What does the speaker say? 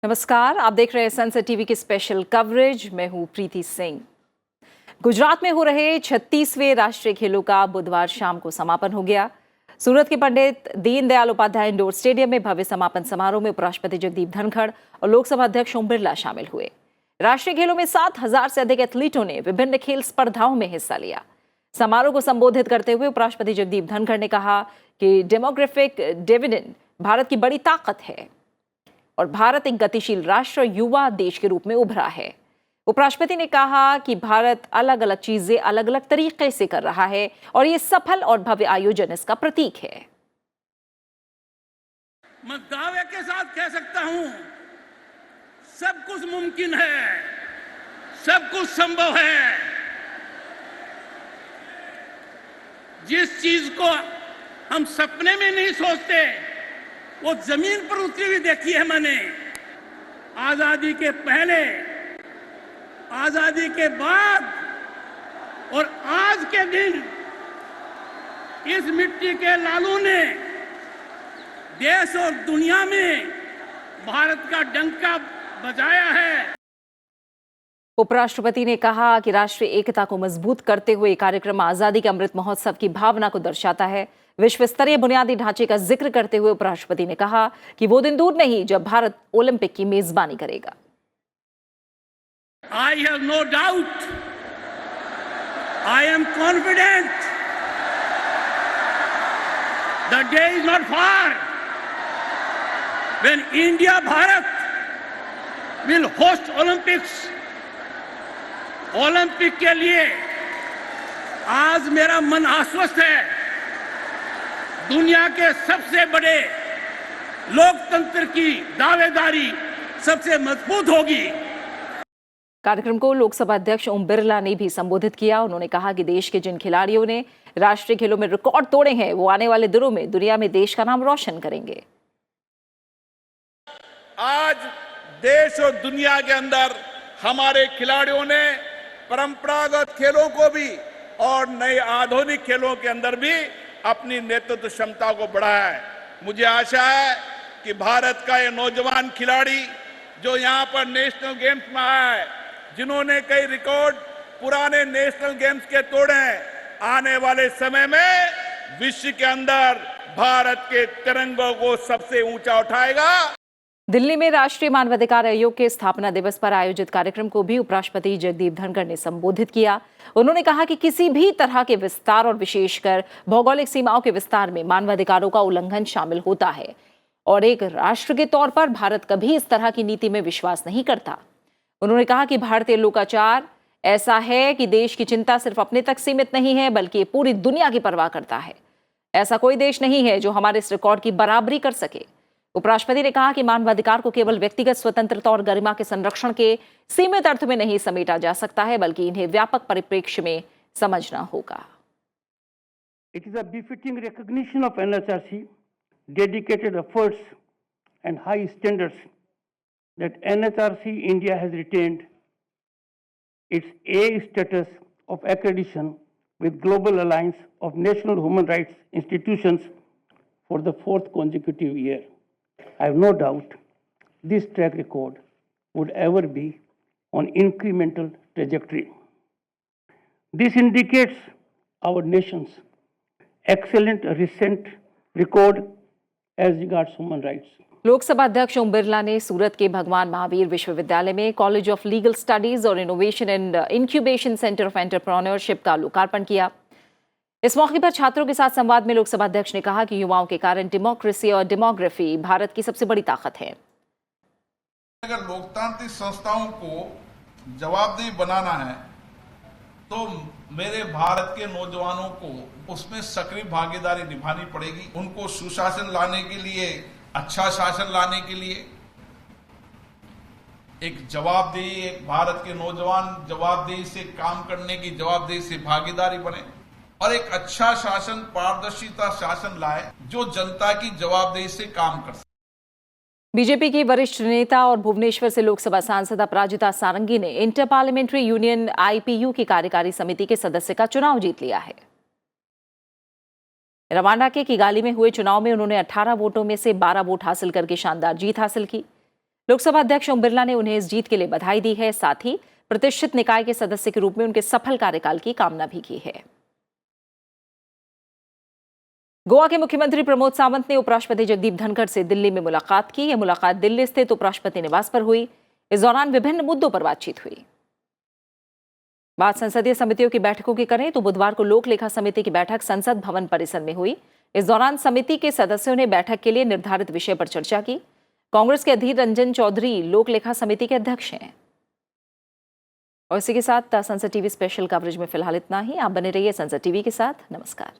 नमस्कार, आप देख रहे हैं सनसेट टीवी की स्पेशल कवरेज। मैं हूं प्रीति सिंह। गुजरात में हो रहे 36वें राष्ट्रीय खेलों का बुधवार शाम को समापन हो गया। सूरत के पंडित दीनदयाल उपाध्याय इंडोर स्टेडियम में भव्य समापन समारोह में उपराष्ट्रपति जगदीप धनखड़ और लोकसभा अध्यक्ष ओम बिरला शामिल हुए। राष्ट्रीय खेलों में 7,000 से अधिक एथलीटों ने विभिन्न खेल स्पर्धाओं में हिस्सा लिया। समारोह को संबोधित करते हुए उपराष्ट्रपति जगदीप धनखड़ ने कहा कि डेमोग्राफिक डिविडेंड भारत की बड़ी ताकत है और भारत एक गतिशील राष्ट्र और युवा देश के रूप में उभरा है। उपराष्ट्रपति ने कहा कि भारत अलग अलग चीजें अलग अलग तरीके से कर रहा है और ये सफल और भव्य आयोजन इसका प्रतीक है। मैं दावे के साथ कह सकता हूं, सब कुछ मुमकिन है, सब कुछ संभव है। जिस चीज को हम सपने में नहीं सोचते वो जमीन पर उतरी हुई देखी है मैंने। आजादी के पहले, आजादी के बाद और आज के दिन इस मिट्टी के लालू ने देश और दुनिया में भारत का डंका बजाया है। उपराष्ट्रपति ने कहा कि राष्ट्रीय एकता को मजबूत करते हुए कार्यक्रम आजादी के अमृत महोत्सव की भावना को दर्शाता है। विश्व स्तरीय बुनियादी ढांचे का जिक्र करते हुए उपराष्ट्रपति ने कहा कि वो दिन दूर नहीं जब भारत ओलंपिक की मेजबानी करेगा। I have no doubt, I am confident, the day is not far when India, Bharat will host Olympics. Olympic के लिए आज मेरा मन आश्वस्त है। दुनिया के सबसे बड़े लोकतंत्र की दावेदारी सबसे मजबूत होगी। कार्यक्रम को लोकसभा अध्यक्ष ओम बिरला ने भी संबोधित किया। उन्होंने कहा कि देश के जिन खिलाड़ियों ने राष्ट्रीय खेलों में रिकॉर्ड तोड़े हैं वो आने वाले दिनों में दुनिया में देश का नाम रोशन करेंगे। आज देश और दुनिया के अंदर हमारे खिलाड़ियों ने परंपरागत खेलों को भी और नए आधुनिक खेलों के अंदर भी अपनी नेतृत्व क्षमता को बढ़ाया है। मुझे आशा है कि भारत का ये नौजवान खिलाड़ी जो यहाँ पर नेशनल गेम्स में आया है, जिन्होंने कई रिकॉर्ड पुराने नेशनल गेम्स के तोड़े हैं, आने वाले समय में विश्व के अंदर भारत के तिरंगों को सबसे ऊंचा उठाएगा। दिल्ली में राष्ट्रीय मानवाधिकार आयोग के स्थापना दिवस पर आयोजित कार्यक्रम को भी उपराष्ट्रपति जगदीप धनखड़ ने संबोधित किया। उन्होंने कहा कि किसी भी तरह के विस्तार और विशेषकर भौगोलिक सीमाओं के विस्तार में मानवाधिकारों का उल्लंघन शामिल होता है और एक राष्ट्र के तौर पर भारत कभी इस तरह की नीति में विश्वास नहीं करता। उन्होंने कहा कि भारतीय लोकाचार ऐसा है कि देश की चिंता सिर्फ अपने तक सीमित नहीं है बल्कि पूरी दुनिया की परवाह करता है। ऐसा कोई देश नहीं है जो हमारे इस रिकॉर्ड की बराबरी कर सके। उपराष्ट्रपति ने कहा कि मानवाधिकार को केवल व्यक्तिगत स्वतंत्रता और गरिमा के संरक्षण के सीमित अर्थ में नहीं समेटा जा सकता है बल्कि इन्हें व्यापक परिप्रेक्ष्य में समझना होगा। It is a befitting recognition of NHRC dedicated efforts and high standards that NHRC India has retained its A status of accreditation with Global Alliance of National Human Rights Institutions for the fourth consecutive year. I have no doubt this track record would ever be on incremental trajectory. This indicates our nation's excellent recent record as regards human rights. Lok Sabha अध्यक्ष ओम बिरला ने सूरत के भगवान महावीर विश्वविद्यालय में college of legal studies और innovation and incubation centre of entrepreneurship का लोकार्पण किया। इस मौके पर छात्रों के साथ संवाद में लोकसभा अध्यक्ष ने कहा कि युवाओं के कारण डेमोक्रेसी और डेमोग्राफी भारत की सबसे बड़ी ताकत है। अगर लोकतांत्रिक संस्थाओं को जवाबदेही बनाना है तो मेरे भारत के नौजवानों को उसमें सक्रिय भागीदारी निभानी पड़ेगी। उनको सुशासन लाने के लिए, अच्छा शासन लाने के लिए एक जवाबदेही, एक भारत के नौजवान जवाबदेही से काम करने की, जवाबदेही से भागीदारी बने और एक अच्छा शासन, पारदर्शिता शासन लाए जो जनता की जवाबदेही से काम कर सके। बीजेपी की वरिष्ठ नेता और भुवनेश्वर से लोकसभा सांसद अपराजिता सारंगी ने इंटर पार्लियामेंट्री यूनियन आईपीयू की कार्यकारी समिति के सदस्य का चुनाव जीत लिया है। रवांडा के किगाली में हुए चुनाव में उन्होंने 18 वोटों में से 12 वोट हासिल करके शानदार जीत हासिल की। लोकसभा अध्यक्ष ओम बिरला ने उन्हें इस जीत के लिए बधाई दी है। साथ ही प्रतिष्ठित निकाय के सदस्य के रूप में उनके सफल कार्यकाल की कामना भी की है। गोवा के मुख्यमंत्री प्रमोद सावंत ने उपराष्ट्रपति जगदीप धनखड़ से दिल्ली में मुलाकात की। यह मुलाकात दिल्ली स्थित उपराष्ट्रपति निवास पर हुई। इस दौरान विभिन्न मुद्दों पर बातचीत हुई। बात संसदीय समितियों की बैठकों की करें तो बुधवार को लोक लेखा समिति की बैठक संसद भवन परिसर में हुई। इस दौरान समिति के सदस्यों ने बैठक के लिए निर्धारित विषय पर चर्चा की। कांग्रेस के अधीर रंजन चौधरी लोक लेखा समिति के अध्यक्ष हैं। और इसी के साथ संसद टीवी स्पेशल कवरेज में फिलहाल इतना ही। आप बने रहिए संसद टीवी के साथ। नमस्कार।